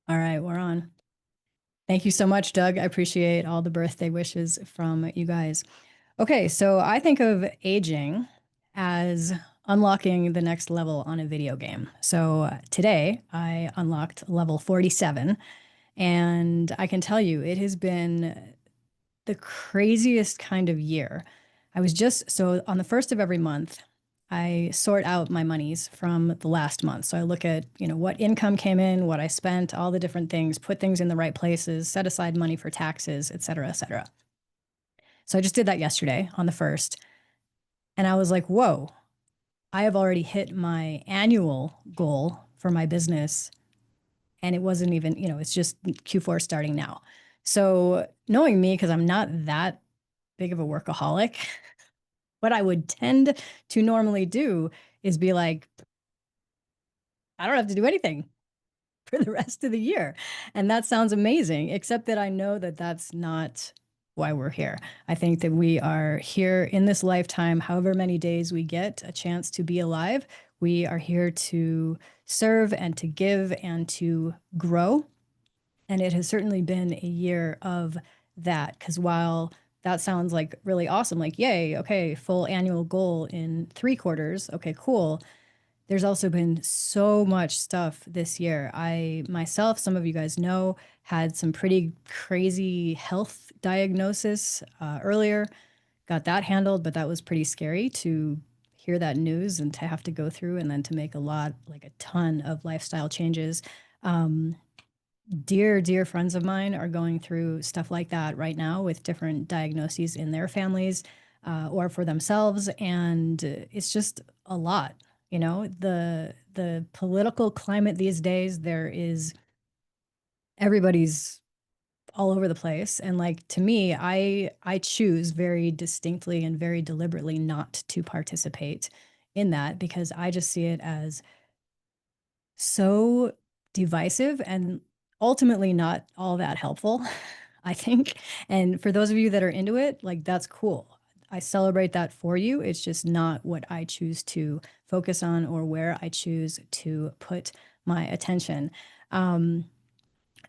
All right, we're on. Thank you so much, Doug. I appreciate all the birthday wishes from you guys. Okay, so I think of aging as unlocking the next level on a video game. So today I unlocked level 47, and I can tell you it has been the craziest kind of year. I was just so on the first of every month, I sort out my monies from the last month. So I look at, what income came in, what I spent, all the different things, put things in the right places, set aside money for taxes, et cetera, et cetera. So I just did that yesterday on the first. And I was like, whoa, I have already hit my annual goal for my business. And it wasn't even, it's just Q4 starting now. So knowing me, because I'm not that big of a workaholic, what I would tend to normally do is be like, I don't have to do anything for the rest of the year. And that sounds amazing, except that I know that that's not why we're here. I think that we are here in this lifetime, however many days we get a chance to be alive, we are here to serve and to give and to grow. And it has certainly been a year of that. Because while that sounds like really awesome, like, yay, okay, full annual goal in 3 quarters, okay, cool. There's also been so much stuff this year. I myself, some of you guys know, had some pretty crazy health diagnosis earlier, got that handled, but that was pretty scary to hear that news and to have to go through and then to make like a ton of lifestyle changes. Um, dear friends of mine are going through stuff like that right now with different diagnoses in their families or for themselves, and it's just a lot. The political climate these days, there is everybody's all over the place, and like to me, I choose very distinctly and very deliberately not to participate in that because I just see it as so divisive and ultimately not all that helpful, I think. And for those of you that are into it, like that's cool. I celebrate that for you. It's just not what I choose to focus on or where I choose to put my attention. Um,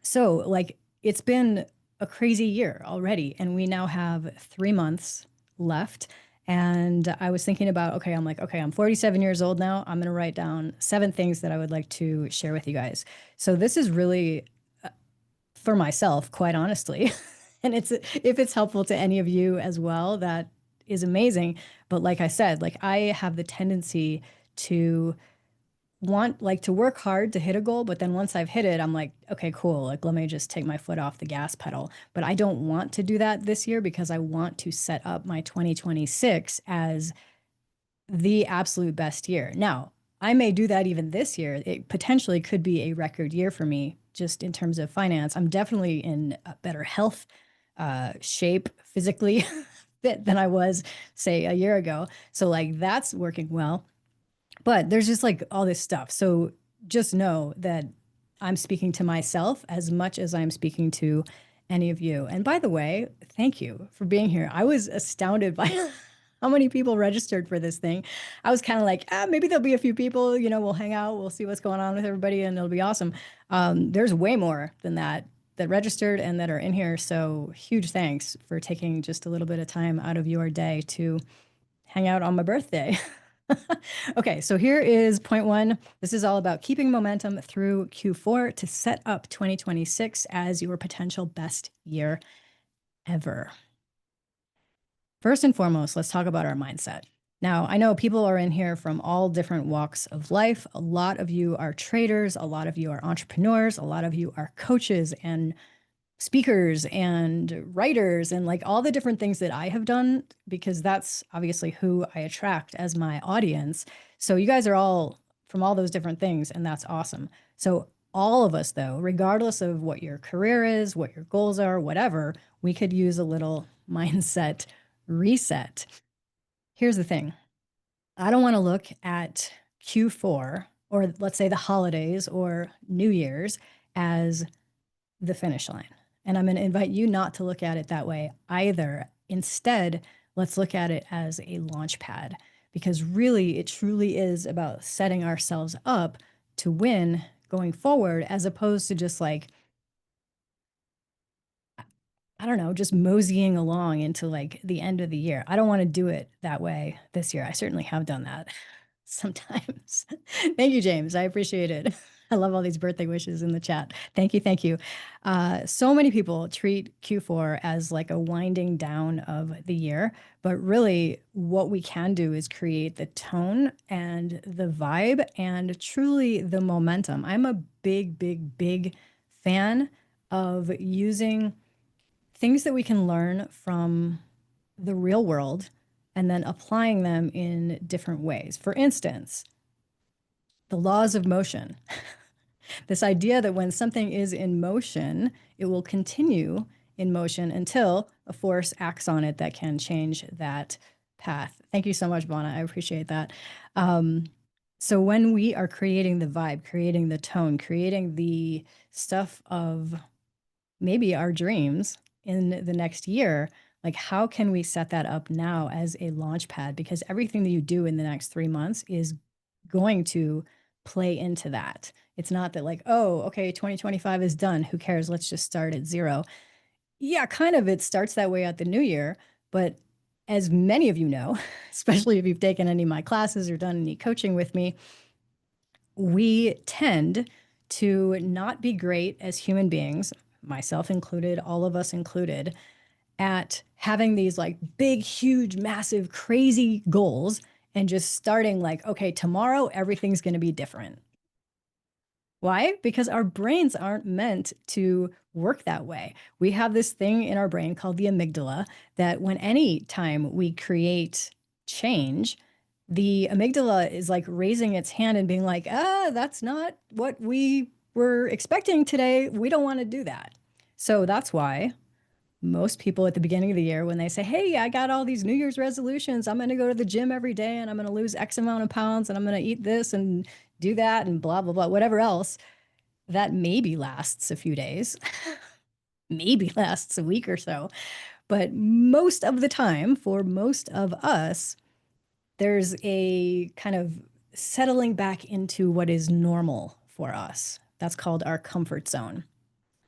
so, like, it's been a crazy year already, and we now have 3 months left. And I was thinking about, okay, I'm like, okay, I'm 47 years old now. I'm going to write down 7 things that I would like to share with you guys. So, this is really for myself, quite honestly. And if it's helpful to any of you as well, that is amazing. But like I said, like I have the tendency to want like to work hard to hit a goal, but then once I've hit it, I'm like, okay, cool. Like let me just take my foot off the gas pedal. But I don't want to do that this year because I want to set up my 2026 as the absolute best year. Now, I may do that even this year. It potentially could be a record year for me just in terms of finance. I'm definitely in a better health shape physically fit than I was, say, a year ago. So like that's working well. But there's just like all this stuff. So just know that I'm speaking to myself as much as I'm speaking to any of you. And by the way, thank you for being here. I was astounded by how many people registered for this thing. I was kind of like, maybe there'll be a few people, we'll hang out, we'll see what's going on with everybody, and it'll be awesome. There's way more than that registered and that are in here. So huge thanks for taking just a little bit of time out of your day to hang out on my birthday. Okay, so here is point one. This is all about keeping momentum through Q4 to set up 2026 as your potential best year ever. First and foremost, let's talk about our mindset. Now, I know people are in here from all different walks of life. A lot of you are traders, a lot of you are entrepreneurs, a lot of you are coaches and speakers and writers and like all the different things that I have done, because that's obviously who I attract as my audience. So you guys are all from all those different things, and that's awesome. So all of us, though, regardless of what your career is, what your goals are, whatever, we could use a little mindset reset. Here's the thing. I don't want to look at Q4 or let's say the holidays or New Year's as the finish line. And I'm going to invite you not to look at it that way either. Instead, let's look at it as a launch pad because really it truly is about setting ourselves up to win going forward, as opposed to just like, I don't know, just moseying along into like the end of the year. I don't want to do it that way this year. I certainly have done that sometimes. Thank you, James. I appreciate it. I love all these birthday wishes in the chat. Thank you. Thank you. So many people treat Q4 as like a winding down of the year, but really what we can do is create the tone and the vibe and truly the momentum. I'm a big, big, big fan of using things that we can learn from the real world and then applying them in different ways. For instance, the laws of motion. This idea that when something is in motion, it will continue in motion until a force acts on it that can change that path. Thank you so much, Bonna. I appreciate that. So when we are creating the vibe, creating the tone, creating the stuff of maybe our dreams in the next year, like how can we set that up now as a launch pad? Because everything that you do in the next 3 months is going to play into that. It's not that like, oh, okay, 2025 is done. Who cares? Let's just start at zero. Yeah, kind of it starts that way at the new year. But as many of you know, especially if you've taken any of my classes or done any coaching with me, we tend to not be great as human beings, myself included, all of us included, at having these like big, huge, massive, crazy goals and just starting like, okay, tomorrow everything's going to be different. Why? Because our brains aren't meant to work that way. We have this thing in our brain called the amygdala that when any time we create change, the amygdala is like raising its hand and being like, that's not what we were expecting today. We don't want to do that. So that's why most people at the beginning of the year, when they say, hey, I got all these New Year's resolutions, I'm going to go to the gym every day and I'm going to lose X amount of pounds and I'm going to eat this and do that and blah, blah, blah, whatever else, that maybe lasts a few days, maybe lasts a week or so. But most of the time, for most of us, there's a kind of settling back into what is normal for us. That's called our comfort zone.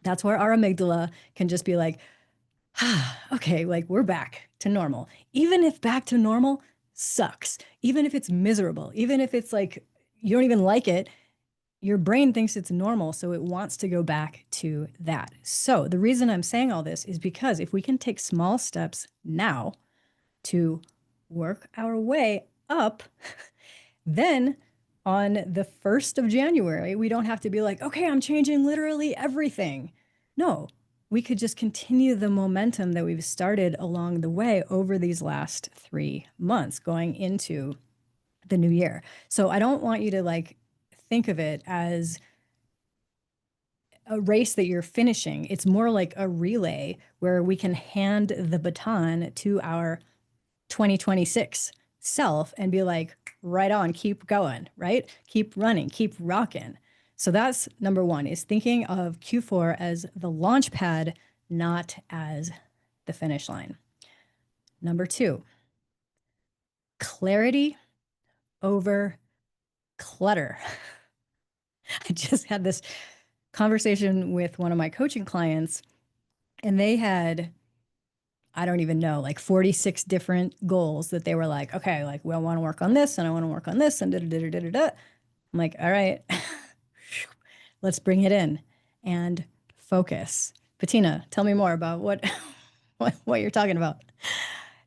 That's where our amygdala can just be like, okay, like we're back to normal. Even if back to normal sucks, even if it's miserable, even if it's like you don't even like it, your brain thinks it's normal, so it wants to go back to that. So the reason I'm saying all this is because if we can take small steps now to work our way up, then on the 1st of January, we don't have to be like, okay, I'm changing literally everything. No, we could just continue the momentum that we've started along the way over these last 3 months going into the new year. So I don't want you to like think of it as a race that you're finishing. It's more like a relay where we can hand the baton to our 2026 self and be like, right on, keep going, right? Keep running, keep rocking. So that's number one, is thinking of Q4 as the launch pad, not as the finish line. Number two, clarity over clutter. I just had this conversation with one of my coaching clients, and they had, I don't even know, like 46 different goals that they were like, okay, like, we want to work on this and I want to work on this and da da da da da da. I'm like, all right, let's bring it in and focus. Bettina, tell me more about what you're talking about.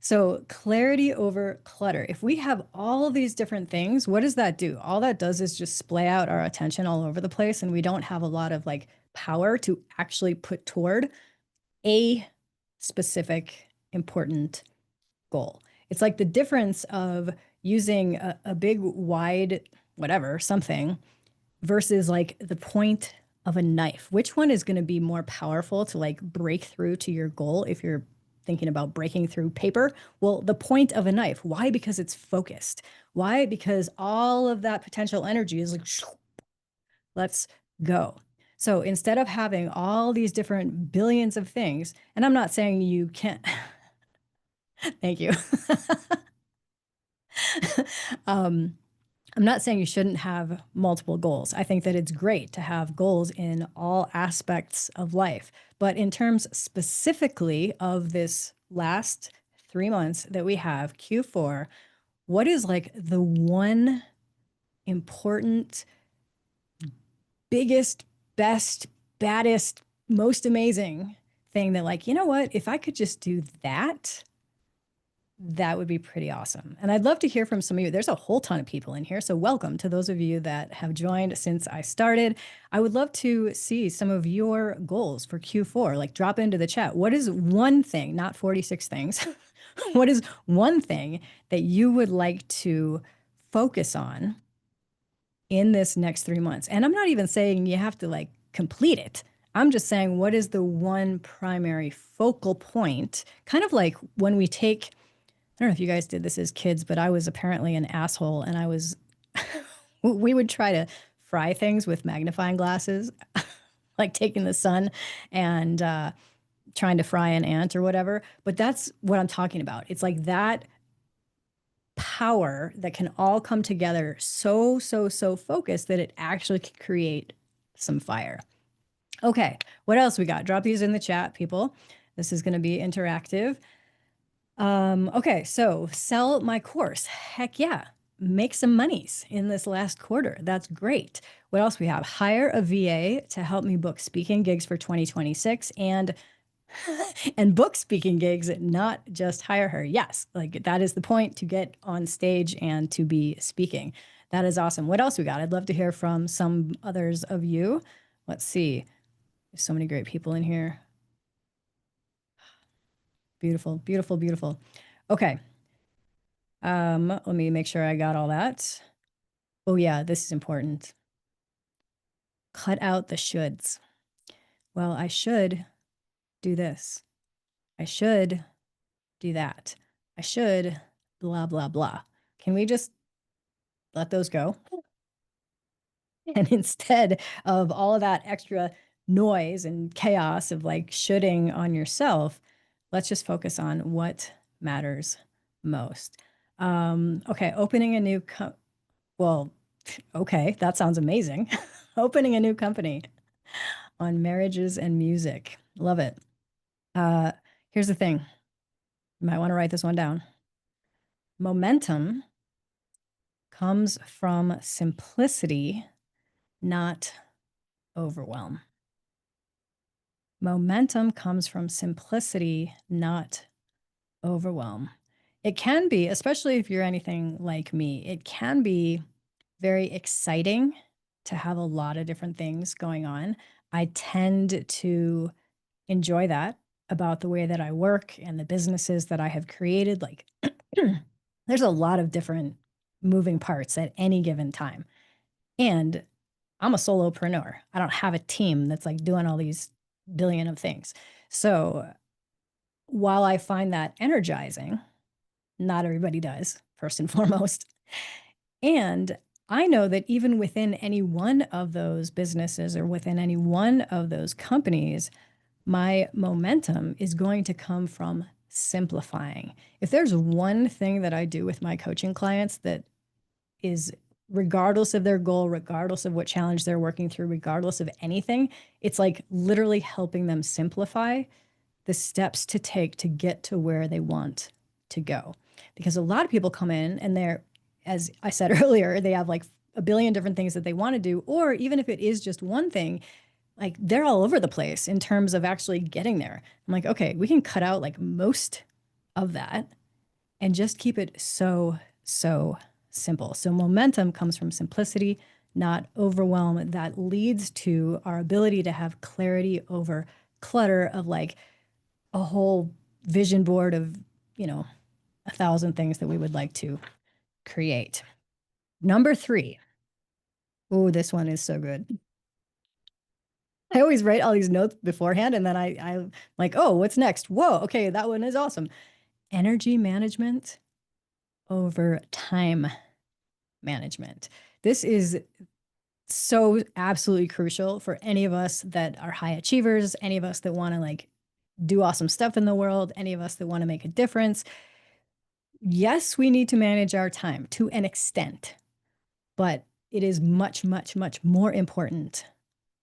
So clarity over clutter. If we have all of these different things, what does that do? All that does is just splay out our attention all over the place, and we don't have a lot of like power to actually put toward a specific important goal. It's like the difference of using a big, wide, whatever, something versus like the point of a knife. Which one is going to be more powerful to like break through to your goal if you're thinking about breaking through paper? Well, the point of a knife. Why? Because it's focused. Why? Because all of that potential energy is like, let's go. So instead of having all these different billions of things, and I'm not saying you can't, thank you. um, I'm not saying you shouldn't have multiple goals. I think that it's great to have goals in all aspects of life. But in terms specifically of this last 3 months that we have, Q4, what is like the one important, biggest, best, baddest, most amazing thing that, like, you know what, if I could just do that, that would be pretty awesome. And I'd love to hear from some of you. There's a whole ton of people in here. So, welcome to those of you that have joined since I started. I would love to see some of your goals for Q4. Like, drop into the chat. What is one thing, not 46 things, what is one thing that you would like to focus on in this next 3 months? And I'm not even saying you have to like complete it. I'm just saying, what is the one primary focal point? Kind of like when we take, I don't know if you guys did this as kids, but I was apparently an asshole and I was, we would try to fry things with magnifying glasses, like taking the sun and trying to fry an ant or whatever. But that's what I'm talking about. It's like that power that can all come together so focused that it actually can create some fire. Okay, what else we got? Drop these in the chat, people. This is going to be interactive. Okay, so sell my course. Heck yeah. Make some monies in this last quarter. That's great. What else we have? Hire a VA to help me book speaking gigs for 2026 and book speaking gigs, not just hire her. Yes, like that is the point, to get on stage and to be speaking. That is awesome. What else we got? I'd love to hear from some others of you. Let's see. There's so many great people in here. Beautiful, beautiful, beautiful. Okay. Let me make sure I got all that. Oh yeah, this is important. Cut out the shoulds. Well, I should do this. I should do that. I should blah, blah, blah. Can we just let those go? And instead of all of that extra noise and chaos of like shoulding on yourself, let's just focus on what matters most. Okay, opening a new well, okay, that sounds amazing. Opening a new company on marriages and music. Love it. Uh, Here's the thing. You might want to write this one down. Momentum comes from simplicity, not overwhelm. Momentum comes from simplicity, not overwhelm. It can be, especially if you're anything like me, it can be very exciting to have a lot of different things going on. I tend to enjoy that about the way that I work and the businesses that I have created. Like, there's a lot of different moving parts at any given time. And I'm a solopreneur. I don't have a team that's like doing all these billion of things. So while I find that energizing, not everybody does, first and foremost. And I know that even within any one of those businesses or within any one of those companies, my momentum is going to come from simplifying. If there's one thing that I do with my coaching clients that is, regardless of their goal, regardless of what challenge they're working through, regardless of anything, it's like literally helping them simplify the steps to take to get to where they want to go. Because a lot of people come in and they're, as I said earlier, they have like a billion different things that they want to do, or even if it is just one thing, like they're all over the place in terms of actually getting there. I'm like, okay, we can cut out like most of that and just keep it so simple. So momentum comes from simplicity, not overwhelm. That leads to our ability to have clarity over clutter of like a whole vision board of, 1,000 things that we would like to create. Number 3. Oh, this one is so good. I always write all these notes beforehand and then I like, oh, what's next? Whoa, okay, that one is awesome. Energy management over time management. This is so absolutely crucial for any of us that are high achievers, any of us that want to like do awesome stuff in the world, any of us that want to make a difference. Yes, we need to manage our time to an extent, But it is much, much, much more important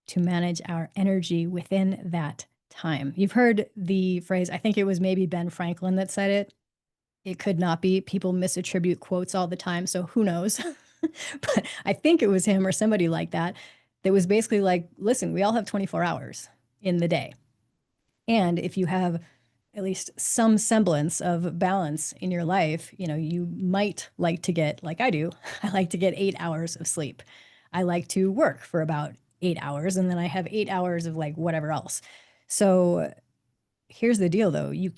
to manage our energy within that time. You've heard the phrase, I think it was maybe Ben Franklin that said it. It could not be. People misattribute quotes all the time, so who knows? But I think it was him or somebody like that that was basically like, listen, we all have 24 hours in the day. And if you have at least some semblance of balance in your life, you might like to get, like I do, I like to get 8 hours of sleep. I like to work for about 8 hours, and then I have 8 hours of like whatever else. So here's the deal though. You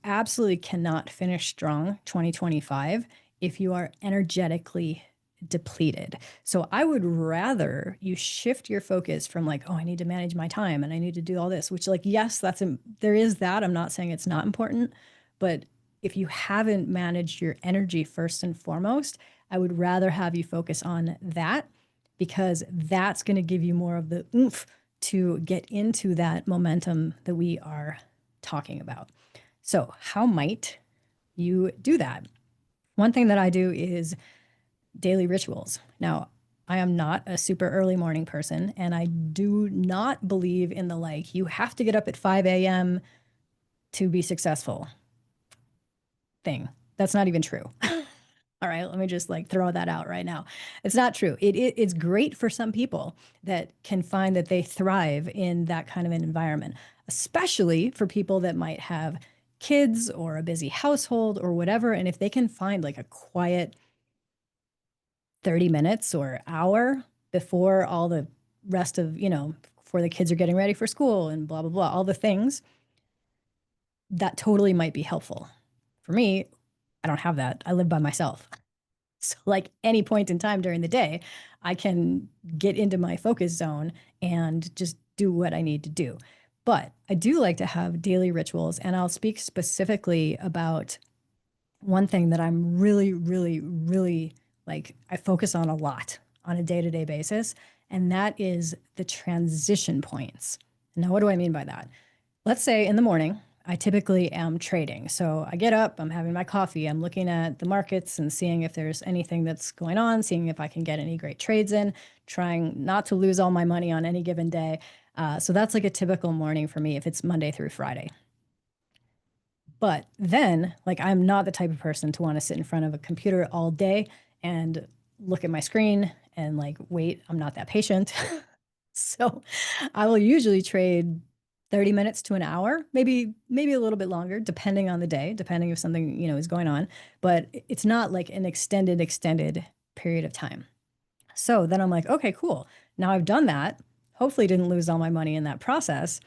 absolutely cannot finish strong 2025 if you are energetically depleted. So I would rather you shift your focus from like, oh, I need to manage my time and I need to do all this, which like, yes, there is that. I'm not saying it's not important, but if you haven't managed your energy first and foremost, I would rather have you focus on that because that's going to give you more of the oomph to get into that momentum that we are talking about. So, how might you do that? One thing that I do is daily rituals. Now, I am not a super early morning person, and I do not believe in the like, you have to get up at 5 a.m. to be successful thing. That's not even true. All right, let me just like throw that out right now. It's not true. It's great for some people that can find that they thrive in that kind of an environment, especially for people that might have kids or a busy household or whatever. And if they can find like a quiet 30 minutes or hour before all the rest of, before the kids are getting ready for school and blah, blah, blah, all the things, that totally might be helpful. For me, I don't have that. I live by myself. So, like any point in time during the day, I can get into my focus zone and just do what I need to do. But I do like to have daily rituals, and I'll speak specifically about one thing that I'm really, really, really like, I focus on a lot on a day to day basis, and that is the transition points. Now, what do I mean by that? Let's say in the morning, I typically am trading. So I get up, I'm having my coffee, I'm looking at the markets and seeing if there's anything that's going on, seeing if I can get any great trades in, trying not to lose all my money on any given day. So that's like a typical morning for me if it's Monday through Friday. But then, like, I'm not the type of person to want to sit in front of a computer all day and look at my screen and like wait. I'm not that patient. So I will usually trade 30 minutes to an hour, maybe a little bit longer, depending on the day, depending if something, is going on. But it's not like an extended period of time. So then I'm like, okay, cool. Now I've done that. Hopefully didn't lose all my money in that process.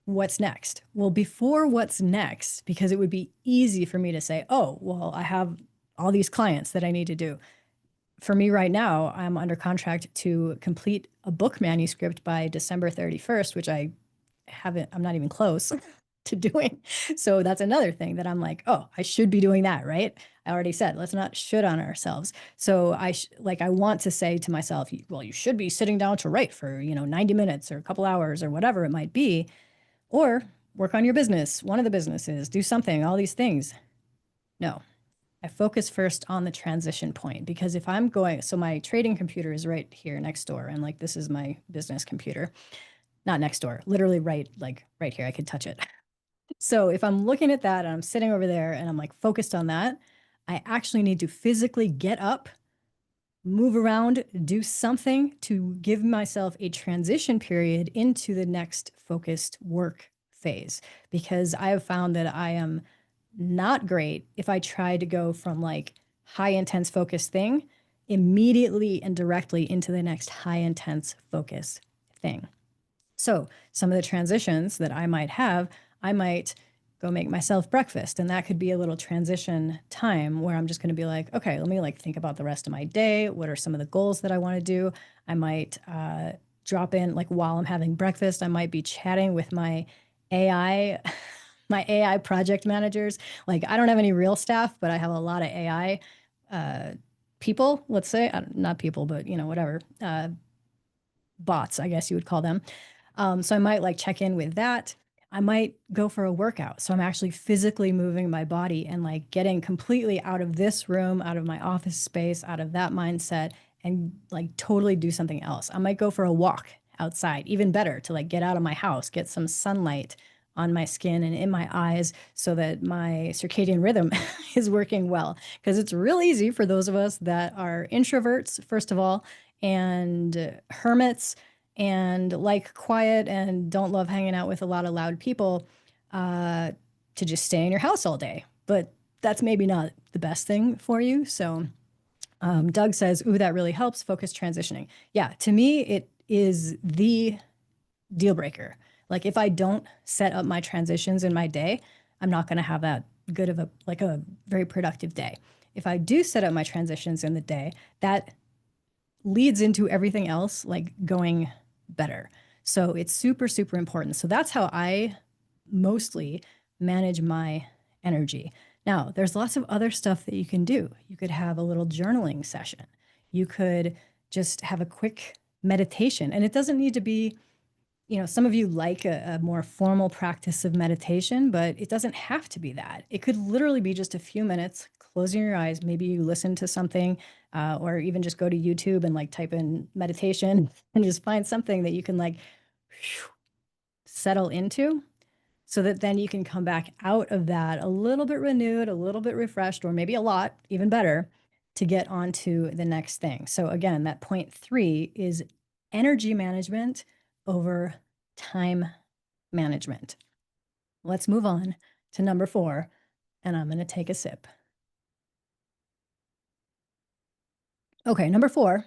What's next? Well, before what's next, because it would be easy for me to say, oh, well, I have all these clients that I need to do. For me right now, I'm under contract to complete a book manuscript by December 31st, which I'm not even close to doing. So that's another thing that I'm like, oh, I should be doing that, right? I already said, let's not should on ourselves. So I want to say to myself, well, you should be sitting down to write for, 90 minutes or a couple hours or whatever it might be, or work on your business, one of the businesses, do something, all these things. No, I focus first on the transition point because if I'm going, so my trading computer is right here next door, and like this is my business computer, not next door, literally right here. I could touch it. So if I'm looking at that and I'm sitting over there and I'm like focused on that, I actually need to physically get up, move around, do something to give myself a transition period into the next focused work phase. Because I have found that I am not great if I try to go from like high intense focus thing immediately and directly into the next high intense focus thing. So some of the transitions that I might have, I might go make myself breakfast. And that could be a little transition time where I'm just going to be like, okay, let me like think about the rest of my day. What are some of the goals that I want to do? I might drop in like while I'm having breakfast, I might be chatting with my AI, my AI project managers. Like I don't have any real staff, but I have a lot of AI people, let's say, not people, but whatever, bots, I guess you would call them. So I might like check in with that. I might go for a workout. So I'm actually physically moving my body and like getting completely out of this room, out of my office space, out of that mindset, and like totally do something else. I might go for a walk outside, even better to like get out of my house, get some sunlight on my skin and in my eyes so that my circadian rhythm is working well. Because it's real easy for those of us that are introverts, first of all, and hermits and like quiet and don't love hanging out with a lot of loud people, uh, to just stay in your house all day. But that's maybe not the best thing for you. So Doug says, ooh, that really helps focus transitioning. Yeah, to me, it is the deal breaker. Like if I don't set up my transitions in my day, I'm not going to have that good of a very productive day. If I do set up my transitions in the day, that leads into everything else like going better. So it's super, super important. So that's how I mostly manage my energy. Now, there's lots of other stuff that you can do. You could have a little journaling session. You could just have a quick meditation. And it doesn't need to be, some of you like a more formal practice of meditation, but it doesn't have to be that. It could literally be just a few minutes, closing your eyes. Maybe you listen to something, or even just go to YouTube and like type in meditation and just find something that you can like settle into so that then you can come back out of that a little bit renewed, a little bit refreshed, or maybe a lot, even better, to get onto the next thing. So again, that point 3 is energy management over time management. Let's move on to number 4, and I'm going to take a sip. Okay, number 4,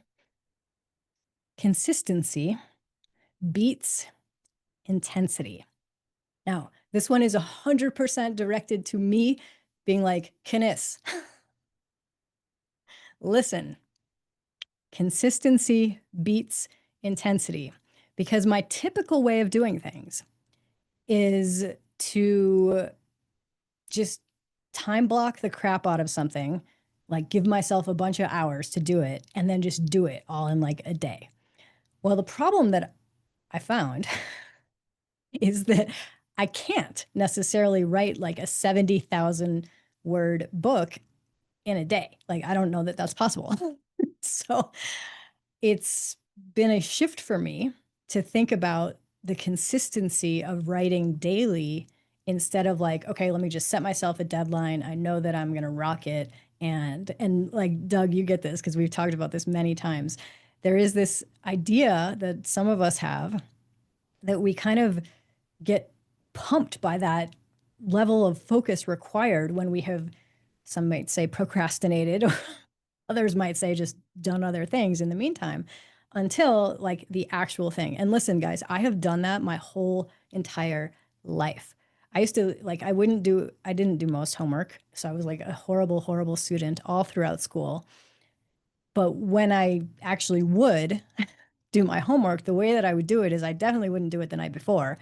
consistency beats intensity. Now, this one is 100% directed to me being like, Knis, listen, consistency beats intensity, because my typical way of doing things is to just time block the crap out of something, like give myself a bunch of hours to do it, and then just do it all in like a day. Well, the problem that I found is that I can't necessarily write like a 70,000 word book in a day. Like, I don't know that that's possible. So it's been a shift for me to think about the consistency of writing daily instead of like, okay, let me just set myself a deadline. I know that I'm going to rock it. And like, Doug, you get this because we've talked about this many times. There is this idea that some of us have that we kind of get pumped by that level of focus required when we have, some might say, procrastinated, or others might say just done other things in the meantime until like the actual thing. And listen, guys, I have done that my whole entire life. I used to like, I didn't do most homework. So I was like a horrible, horrible student all throughout school. But when I actually would do my homework, the way that I would do it is I definitely wouldn't do it the night before.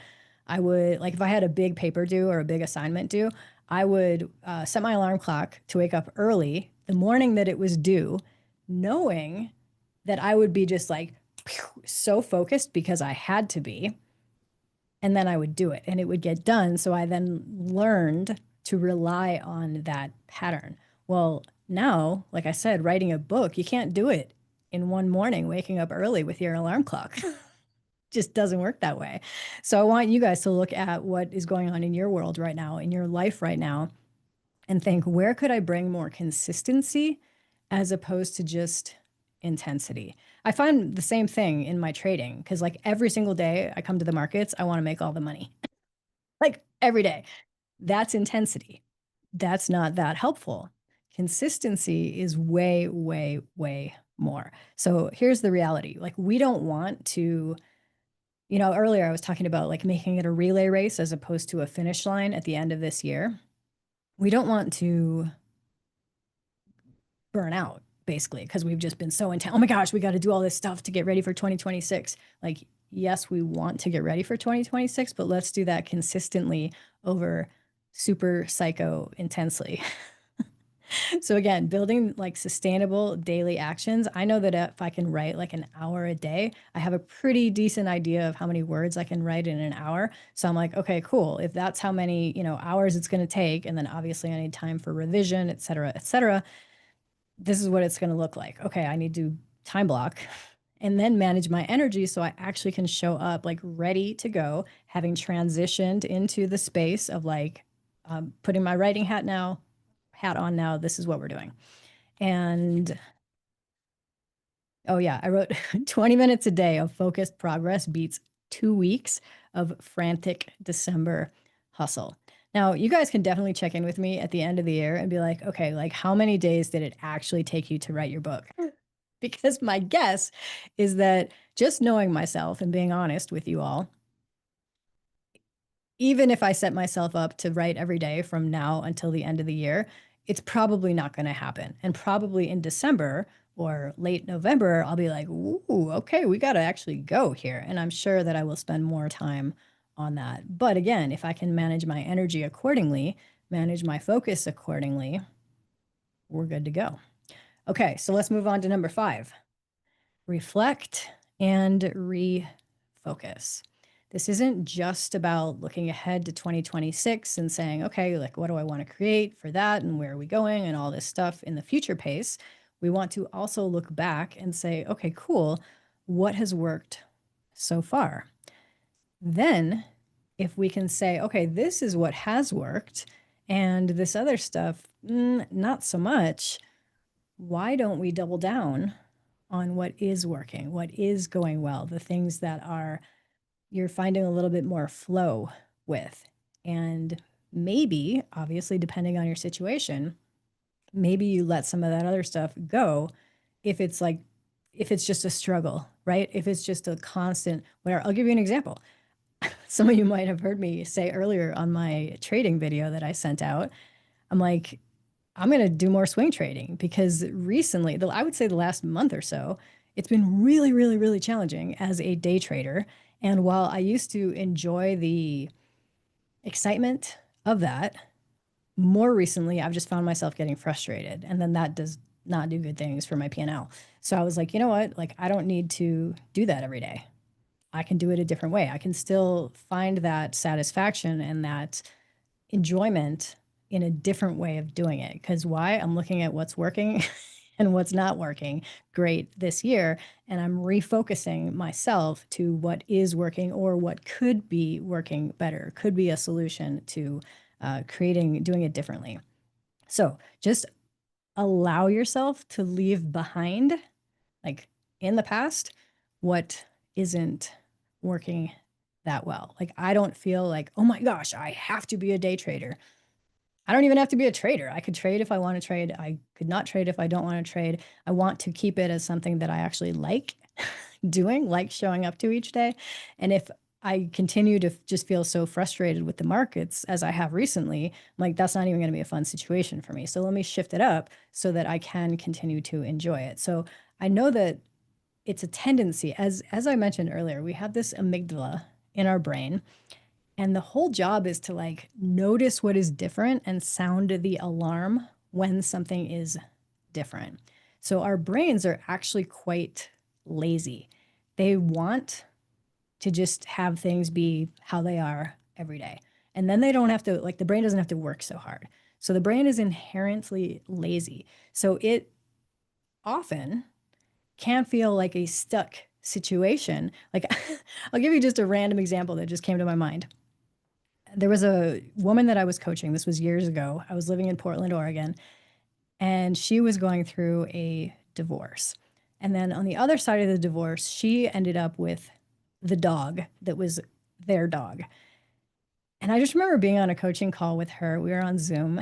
I would, like, if I had a big paper due or a big assignment due, I would set my alarm clock to wake up early the morning that it was due, knowing that I would be just like so focused because I had to be. And then I would do it and it would get done. So I then learned to rely on that pattern. Well, now, like I said, writing a book, you can't do it in one morning, waking up early with your alarm clock. Just doesn't work that way. So I want you guys to look at what is going on in your world right now, in your life right now, and think, where could I bring more consistency as opposed to just intensity? I find the same thing in my trading because, like, every single day I come to the markets, I want to make all the money, like every day. That's intensity. That's not that helpful. Consistency is way, way, way more. So here's the reality. Like, we don't want to, earlier I was talking about like making it a relay race as opposed to a finish line at the end of this year. We don't want to burn out basically because we've just been so intense. Oh my gosh, we got to do all this stuff to get ready for 2026. Like, yes, we want to get ready for 2026, but let's do that consistently over super psycho intensely. So again, building like sustainable daily actions. I know that if I can write like an hour a day, I have a pretty decent idea of how many words I can write in an hour. So I'm like, okay, cool. If that's how many, hours it's going to take, and then obviously I need time for revision, et cetera, this is what it's going to look like. Okay, I need to time block and then manage my energy so I actually can show up like ready to go, having transitioned into the space of like putting my writing hat on now. This is what we're doing. And oh, yeah, I wrote 20 minutes a day of focused progress beats 2 weeks of frantic December hustle. Now, you guys can definitely check in with me at the end of the year and be like, okay, like how many days did it actually take you to write your book? Because my guess is that just knowing myself and being honest with you all, even if I set myself up to write every day from now until the end of the year, it's probably not going to happen. And probably in December or late November, I'll be like, ooh, okay, we got to actually go here. And I'm sure that I will spend more time on that. But again, if I can manage my energy accordingly, manage my focus accordingly, we're good to go. Okay, so let's move on to number 5. Reflect and refocus. This isn't just about looking ahead to 2026 and saying, okay, like what do I want to create for that and where are we going and all this stuff in the future pace. We want to also look back and say, okay, cool, what has worked so far? Then, if we can say, okay, this is what has worked and this other stuff, not so much, why don't we double down on what is working, what is going well, the things that are you're finding a little bit more flow with. And maybe, obviously, depending on your situation, maybe you let some of that other stuff go if it's like, if it's just a struggle, right? If it's just a constant, whatever. I'll give you an example. Some of you might have heard me say earlier on my trading video that I sent out. I'm like, I'm going to do more swing trading because recently, I would say the last month or so, it's been really, really, really challenging as a day trader. And while I used to enjoy the excitement of that, more recently, I've just found myself getting frustrated. And then that does not do good things for my P&L. So I was like, you know what? Like, I don't need to do that every day. I can do it a different way. I can still find that satisfaction and that enjoyment in a different way of doing it. Because why? I'm looking at what's working and what's not working great this year. And I'm refocusing myself to what is working or what could be working better, could be a solution to doing it differently. So just allow yourself to leave behind, like in the past, what isn't working that well. Like, I don't feel like, oh my gosh, I have to be a day trader. I don't even have to be a trader. I could trade if I want to trade. I could not trade if I don't want to trade. I want to keep it as something that I actually like doing, like showing up to each day. And if I continue to just feel so frustrated with the markets as I have recently, I'm like, that's not even going to be a fun situation for me. So let me shift it up so that I can continue to enjoy it. So I know that it's a tendency, as I mentioned earlier, we have this amygdala in our brain, and the whole job is to like notice what is different and sound the alarm when something is different. So our brains are actually quite lazy. They want to just have things be how they are every day. And then they don't have to, like, the brain doesn't have to work so hard. So the brain is inherently lazy. So it often can feel like a stuck situation. Like, I'll give you just a random example that just came to my mind. There was a woman that I was coaching. This was years ago. I was living in Portland, Oregon, and she was going through a divorce. And then on the other side of the divorce, she ended up with the dog that was their dog. And I just remember being on a coaching call with her. We were on Zoom,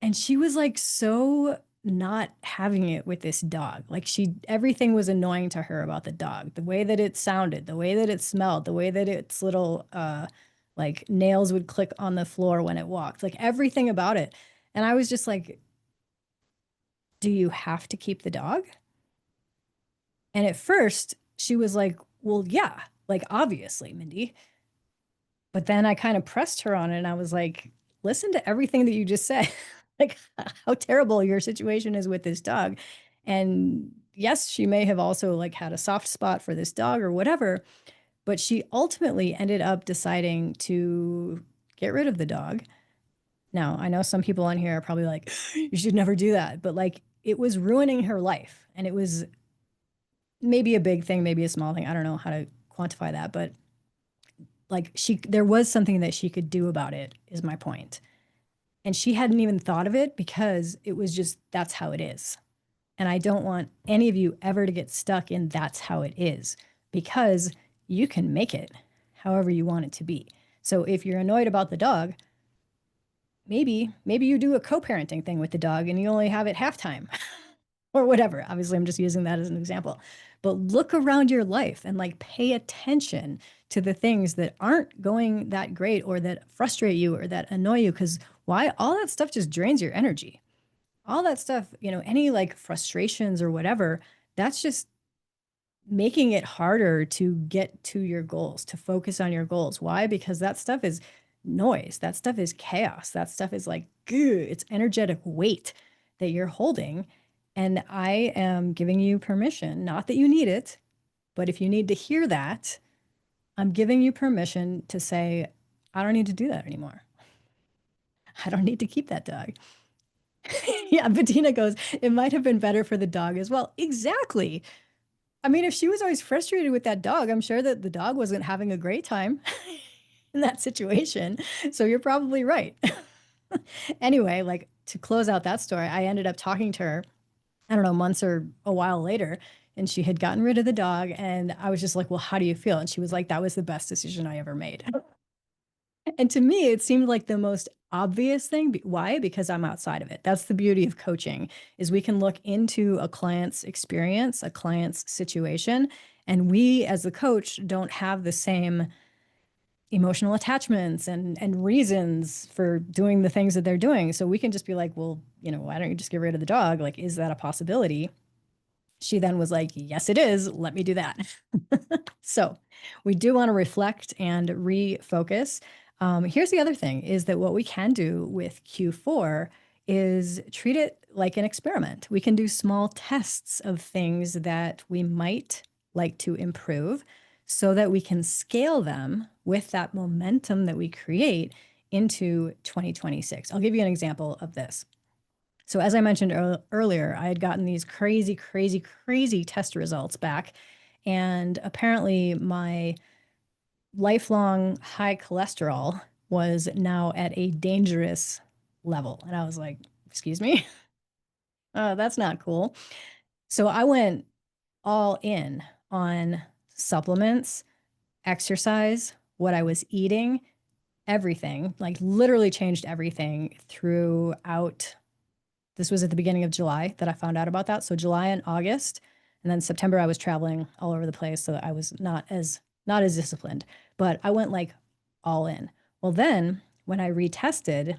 and she was like so not having it with this dog. Like, everything was annoying to her about the dog. The way that it sounded, the way that it smelled, the way that its little like nails would click on the floor when it walked, like everything about it. And I was just like, do you have to keep the dog? And at first she was like, well, yeah, like obviously, Mindy. But then I kind of pressed her on it and I was like, listen to everything that you just said. like how terrible your situation is with this dog. And yes, she may have also like had a soft spot for this dog or whatever, but she ultimately ended up deciding to get rid of the dog. Now, I know some people on here are probably like, you should never do that, but like it was ruining her life. And it was maybe a big thing, maybe a small thing. I don't know how to quantify that, but like there was something that she could do about it, is my point. And she hadn't even thought of it because it was just, that's how it is. And I don't want any of you ever to get stuck in that's how it is, because you can make it however you want it to be. So if you're annoyed about the dog, maybe you do a co-parenting thing with the dog and you only have it halftime or whatever. Obviously, I'm just using that as an example. But look around your life and like pay attention to the things that aren't going that great or that frustrate you or that annoy you. Because why? All that stuff just drains your energy. All that stuff, any like frustrations or whatever, that's just making it harder to get to your goals, to focus on your goals. Why? Because that stuff is noise. That stuff is chaos. That stuff is like, it's energetic weight that you're holding. And I am giving you permission, not that you need it, but if you need to hear that, I'm giving you permission to say, I don't need to do that anymore. I don't need to keep that dog. Yeah, Bettina goes, it might have been better for the dog as well. Exactly. I mean, if she was always frustrated with that dog, I'm sure that the dog wasn't having a great time in that situation. So you're probably right. Anyway, like to close out that story, I ended up talking to her, I don't know, months or a while later, and she had gotten rid of the dog. And I was just like, well, how do you feel? And she was like, that was the best decision I ever made. And to me, it seemed like the most obvious thing. Why? Because I'm outside of it. That's the beauty of coaching, is we can look into a client's experience, a client's situation, and we as the coach don't have the same emotional attachments and reasons for doing the things that they're doing. So we can just be like, well, why don't you just get rid of the dog? Like, is that a possibility? She then was like, yes, it is. Let me do that. So we do want to reflect and refocus. Here's the other thing, is that what we can do with Q4 is treat it like an experiment. We can do small tests of things that we might like to improve so that we can scale them with that momentum that we create into 2026. I'll give you an example of this. So as I mentioned earlier, I had gotten these crazy, crazy, crazy test results back. And apparently my lifelong high cholesterol was now at a dangerous level. And I was like, excuse me? That's not cool. So I went all in on supplements, exercise, what I was eating, everything, like literally changed everything throughout. This was at the beginning of July that I found out about that. So July and August, and then September I was traveling all over the place, so I was not as disciplined. But I went like all in. Well, then when I retested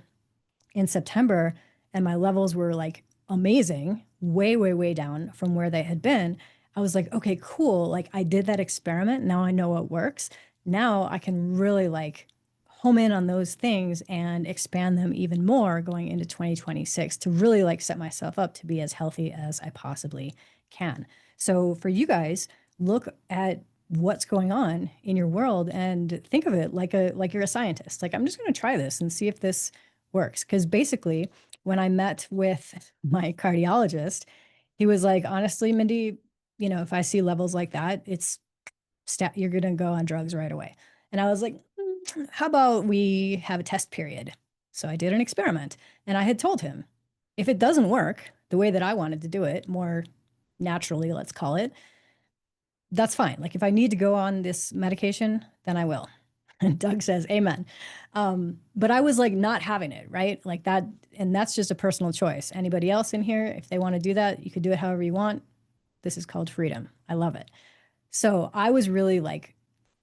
in September and my levels were like amazing, way, way, way down from where they had been, I was like, okay, cool. Like I did that experiment. Now I know what works. Now I can really like home in on those things and expand them even more going into 2026 to really like set myself up to be as healthy as I possibly can. So for you guys, look at what's going on in your world and think of it like you're a scientist. Like I'm just going to try this and see if this works. Because basically, when I met with my cardiologist, he was like, honestly, Mindy, if I see levels like that, you're going to go on drugs right away. And I was like, how about we have a test period? So I did an experiment and I had told him, if it doesn't work the way that I wanted to do it, more naturally, let's call it, that's fine. Like if I need to go on this medication, then I will. And Doug says, amen. But I was like not having it, right? Like that. And that's just a personal choice. Anybody else in here, if they want to do that, you could do it however you want. This is called freedom. I love it. So I was really like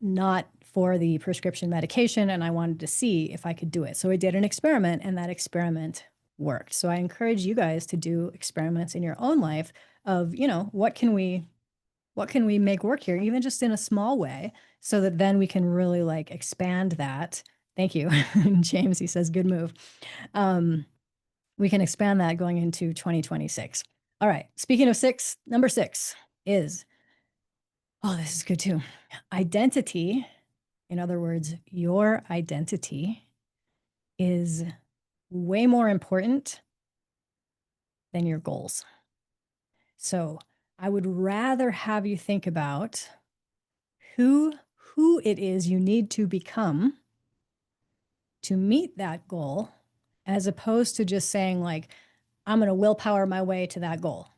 not for the prescription medication and I wanted to see if I could do it. So I did an experiment and that experiment worked. So I encourage you guys to do experiments in your own life of, what can we make work here, even just in a small way, so that then we can really like expand that. Thank you. James, he says, good move. Um, We can expand that going into 2026. All right. Speaking of six, number six is, oh, this is good too. Identity. In other words, your identity is way more important than your goals. So I would rather have you think about who it is you need to become to meet that goal, as opposed to just saying like, I'm going to willpower my way to that goal.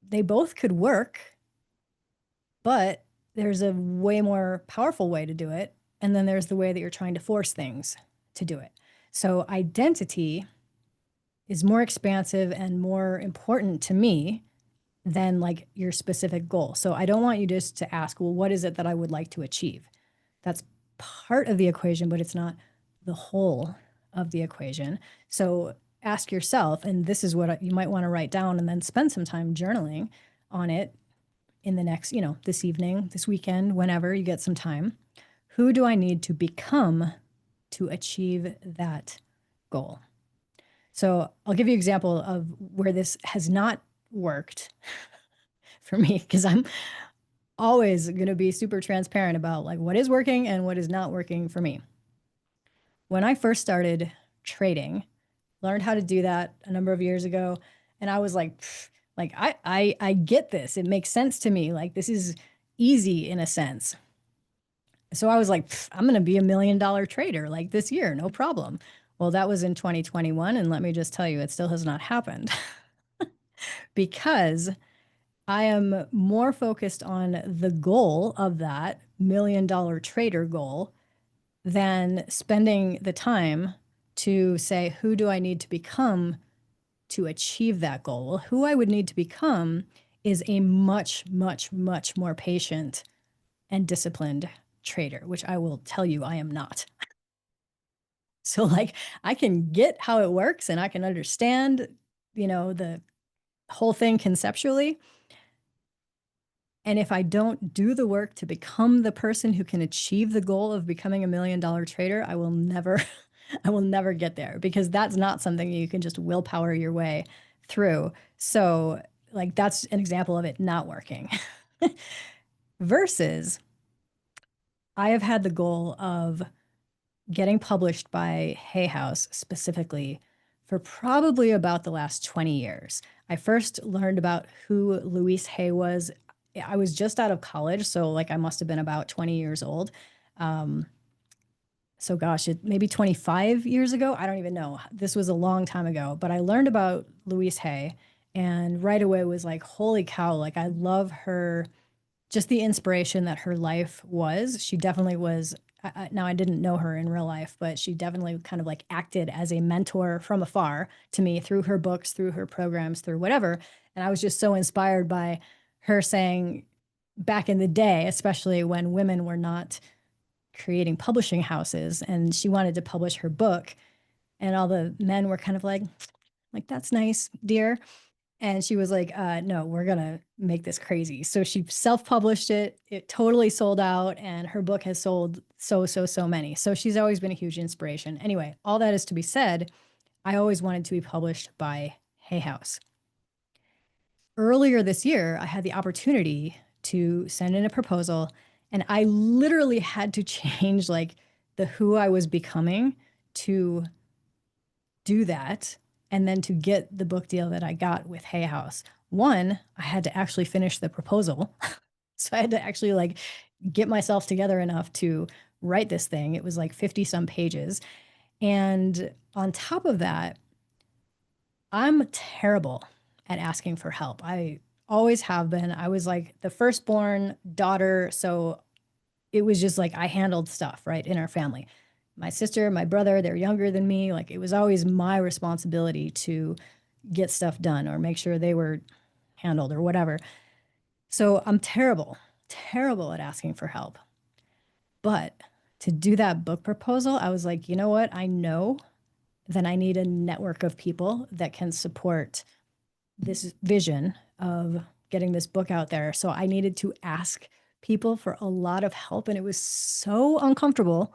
They both could work, but there's a way more powerful way to do it. And then there's the way that you're trying to force things to do it. So identity is more expansive and more important to me than like your specific goal. So I don't want you just to ask, well, what is it that I would like to achieve? That's part of the equation, but it's not the whole of the equation. So ask yourself, and this is what you might want to write down and then spend some time journaling on it in the next, this evening, this weekend, whenever you get some time. Who do I need to become to achieve that goal? So I'll give you an example of where this has not worked for me, because I'm always going to be super transparent about like what is working and what is not working for me. When I first started trading, learned how to do that a number of years ago, and I was like, like I get this. It makes sense to me. Like this is easy in a sense. So I was like, I'm going to be $1 million trader like this year, no problem. Well, that was in 2021, and let me just tell you, it still has not happened because I am more focused on the goal of that $1 million trader goal than spending the time to say, who do I need to become to achieve that goal? Well, who I would need to become is a much, much, much more patient and disciplined trader, which I will tell you I am not. So, like, I can get how it works and I can understand, the whole thing conceptually. And if I don't do the work to become the person who can achieve the goal of becoming $1 million trader, I will never, I will never get there, because that's not something you can just willpower your way through. So, like, that's an example of it not working. Versus, I have had the goal of getting published by Hay House specifically for probably about the last 20 years. I first learned about who Louise Hay was. I was just out of college, so like I must have been about 20 years old. Um, so gosh, maybe 25 years ago. I don't even know. This was a long time ago, but I learned about Louise Hay and right away was like, holy cow, like I love her, just the inspiration that her life was. She definitely was. Now, I didn't know her in real life, but she definitely kind of like acted as a mentor from afar to me through her books, through her programs, through whatever. And I was just so inspired by her saying back in the day, especially when women were not creating publishing houses and she wanted to publish her book, and all the men were kind of like, that's nice, dear. And she was like, no, we're going to make this crazy. So she self-published it. It totally sold out. And her book has sold so many. So she's always been a huge inspiration. Anyway, all that is to be said, I always wanted to be published by Hay House. Earlier this year, I had the opportunity to send in a proposal, and I literally had to change like the who I was becoming to do that, and then to get the book deal that I got with Hay House. One, I had to actually finish the proposal. So I had to actually like get myself together enough to write this thing. It was like 50 some pages. And on top of that, I'm terrible at asking for help. I always have been. I was like the firstborn daughter. So it was just like I handled stuff, right, in our family. My sister, my brother, they're younger than me. Like it was always my responsibility to get stuff done or make sure they were handled or whatever. So I'm terrible, terrible at asking for help. But to do that book proposal, I was like, you know what? I know that I need a network of people that can support this vision of getting this book out there. So I needed to ask people for a lot of help. And it was so uncomfortable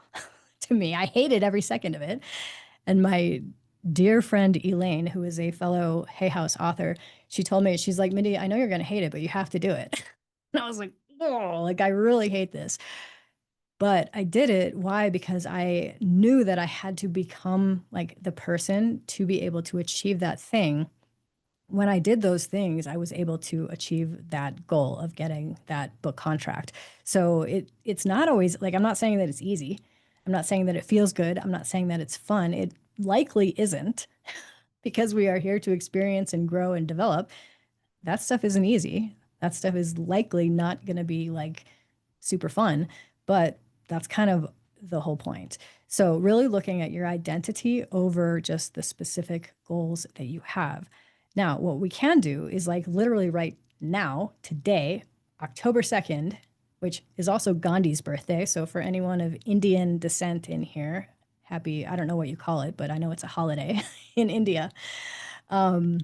to me. I hated every second of it. And my dear friend Elaine, who is a fellow Hay House author, she told me, she's like, Mindy, I know you're going to hate it, but you have to do it. And I was like, oh, like I really hate this. But I did it. Why? Because I knew that I had to become like the person to be able to achieve that thing. When I did those things, I was able to achieve that goal of getting that book contract. So it's not always like I'm not saying that it's easy. I'm not saying that it feels good. I'm not saying that it's fun. It likely isn't because we are here to experience and grow and develop. That stuff isn't easy. That stuff is likely not going to be like super fun, but that's kind of the whole point. So, really looking at your identity over just the specific goals that you have. Now, what we can do is like literally right now, today, October 2nd, which is also Gandhi's birthday. So, for anyone of Indian descent in here, happy, I don't know what you call it, but I know it's a holiday in India. Um,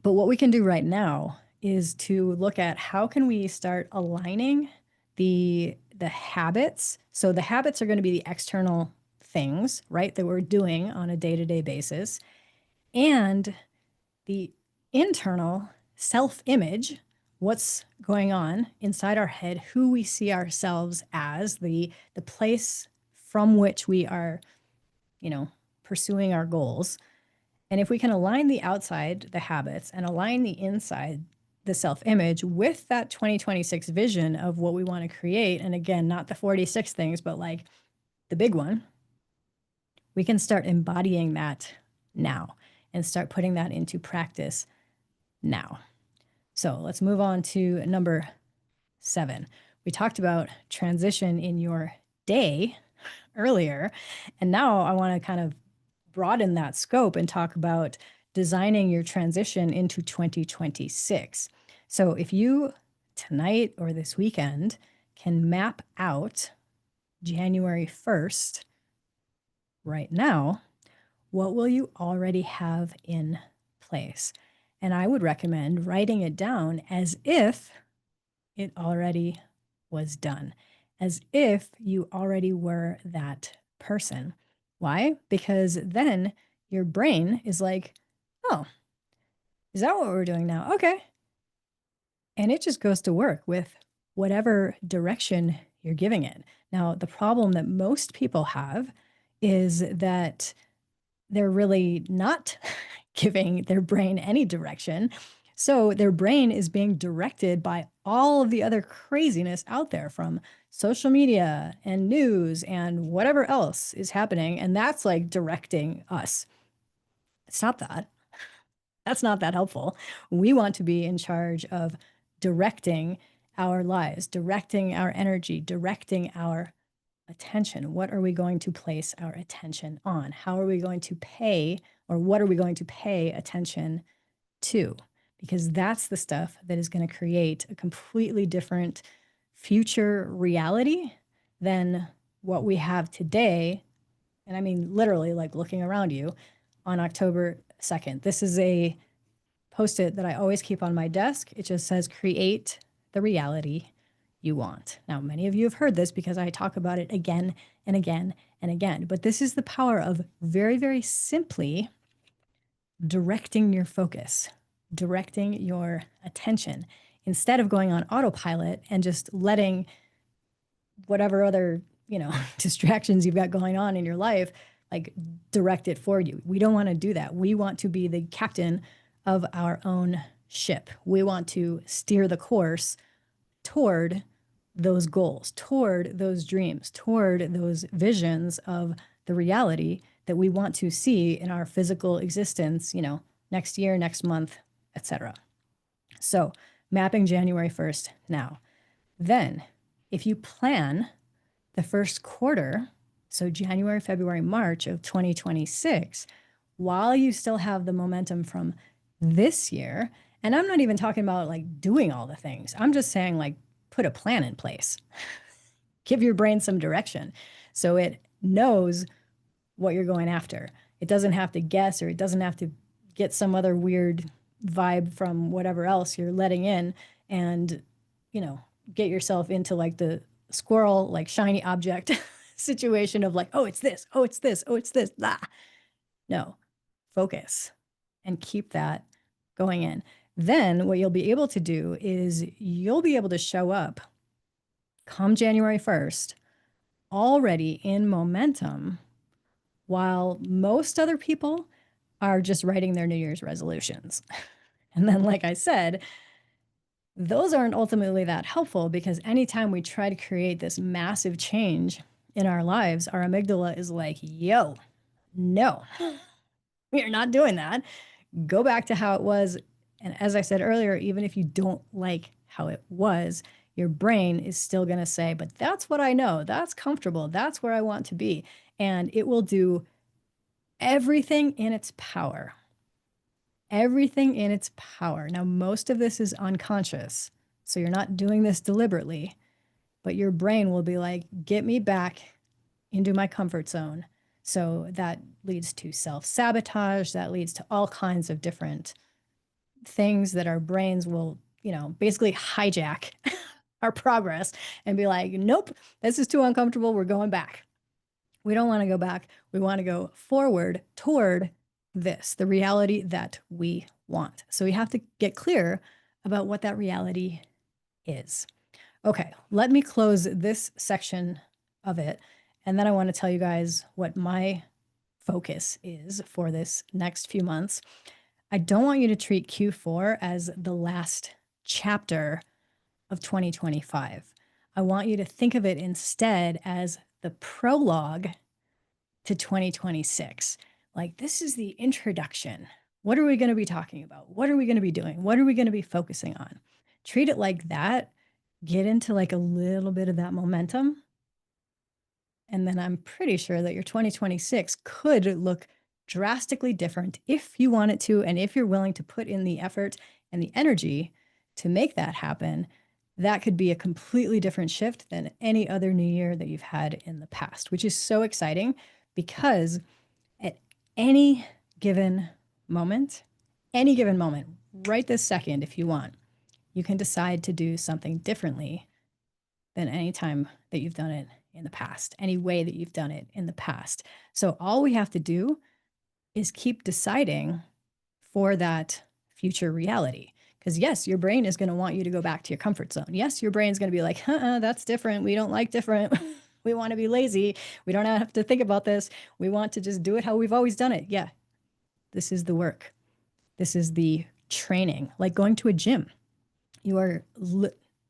but what we can do right now is to look at how can we start aligning the habits. So the habits are going to be the external things, right, that we're doing on a day-to-day basis, and the internal self-image, what's going on inside our head, who we see ourselves as, the place from which we are, you know, pursuing our goals. And if we can align the outside, the habits, and align the inside, the self image, with that 2026 vision of what we want to create, and again, not the 46 things, but like the big one, we can start embodying that now and start putting that into practice now. So let's move on to number 7. We talked about transition in your day earlier. And now I want to kind of broaden that scope and talk about designing your transition into 2026. So if you tonight or this weekend can map out January 1st right now, what will you already have in place? And I would recommend writing it down as if it already was done, as if you already were that person. Why? Because then your brain is like, oh, is that what we're doing now? Okay. And it just goes to work with whatever direction you're giving it. Now, the problem that most people have is that they're really not giving their brain any direction. So their brain is being directed by all of the other craziness out there from social media and news and whatever else is happening. And that's like directing us. Stop that. That's not that helpful. We want to be in charge of directing our lives, directing our energy, directing our attention. What are we going to place our attention on? How are we going to pay, or what are we going to pay attention to? Because that's the stuff that is going to create a completely different future reality than what we have today. And I mean, literally, like looking around you on October 2nd. This is a post-it that I always keep on my desk. It just says, create the reality you want. Now, many of you have heard this because I talk about it again and again and again, but this is the power of very, very simply directing your focus, directing your attention instead of going on autopilot and just letting whatever other, distractions you've got going on in your life, like direct it for you. We don't want to do that. We want to be the captain of our own ship. We want to steer the course toward those goals, toward those dreams, toward those visions of the reality that we want to see in our physical existence, next year, next month, etc. So, mapping January 1st now. Then, if you plan the first quarter, so January, February, March of 2026, while you still have the momentum from this year, and I'm not even talking about like doing all the things, I'm just saying like put a plan in place, give your brain some direction so it knows what you're going after. It doesn't have to guess, or it doesn't have to get some other weird vibe from whatever else you're letting in and, get yourself into like the squirrel, like shiny object situation of like, oh, it's this, oh, it's this, oh, it's this. Blah. No, focus and keep that going in. Then what you'll be able to do is you'll be able to show up come January 1st already in momentum while most other people are just writing their New Year's resolutions. And then, like I said, those aren't ultimately that helpful because anytime we try to create this massive change in our lives, our amygdala is like, yo, no, we are not doing that. Go back to how it was. And as I said earlier, even if you don't like how it was, your brain is still going to say, but that's what I know. That's comfortable. That's where I want to be. And it will do everything in its power. Everything in its power. Now, most of this is unconscious. So you're not doing this deliberately, but your brain will be like, get me back into my comfort zone. So that leads to self sabotage. That leads to all kinds of different things that our brains will, basically hijack our progress and be like, nope, this is too uncomfortable. We're going back. We don't want to go back. We want to go forward toward this, the reality that we want. So we have to get clear about what that reality is. Okay, let me close this section of it. And then I want to tell you guys what my focus is for this next few months. I don't want you to treat Q4 as the last chapter of 2025. I want you to think of it instead as the prologue to 2026. Like, this is the introduction. What are we going to be talking about? What are we going to be doing? What are we going to be focusing on? Treat it like that. Get into like a little bit of that momentum. And then I'm pretty sure that your 2026 could look drastically different if you want it to, and if you're willing to put in the effort and the energy to make that happen. That could be a completely different shift than any other new year that you've had in the past, which is so exciting because at any given moment, right this second, if you want, you can decide to do something differently than any time that you've done it in the past, any way that you've done it in the past. So all we have to do is keep deciding for that future reality. Because yes, your brain is going to want you to go back to your comfort zone. Yes, your brain's going to be like, that's different. We don't like different. We want to be lazy. We don't have to think about this. We want to just do it how we've always done it. Yeah, this is the work. This is the training, like going to a gym. You are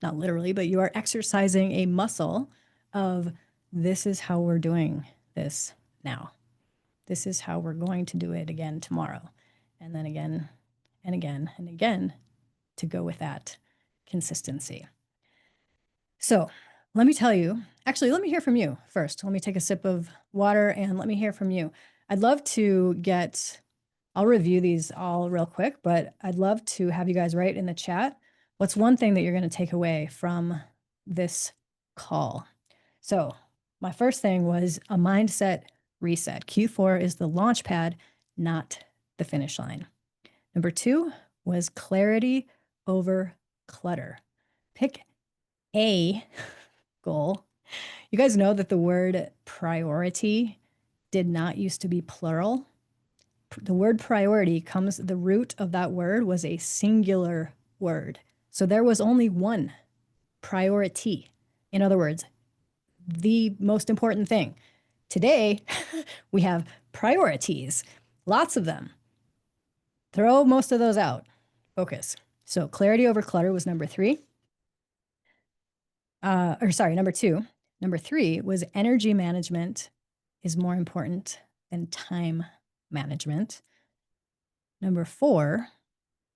not literally, but you are exercising a muscle of this is how we're doing this now. This is how we're going to do it again tomorrow. And then again and again and again to go with that consistency. So let me tell you, actually, let me hear from you first. Let me take a sip of water and let me hear from you. I'd love to I'll review these all real quick, but I'd love to have you guys write in the chat. What's one thing that you're going to take away from this call? So my first thing was a mindset reset. Q4 is the launch pad, not the finish line. Number 2 was clarity over clutter. Pick a goal. You guys know that the word priority did not used to be plural. The word priority the root of that word was a singular word. So there was only one priority. In other words, the most important thing. Today, we have priorities, lots of them. Throw most of those out. Focus. So clarity over clutter was number 3. Number 2. Number 3 was energy management is more important than time management. Number 4,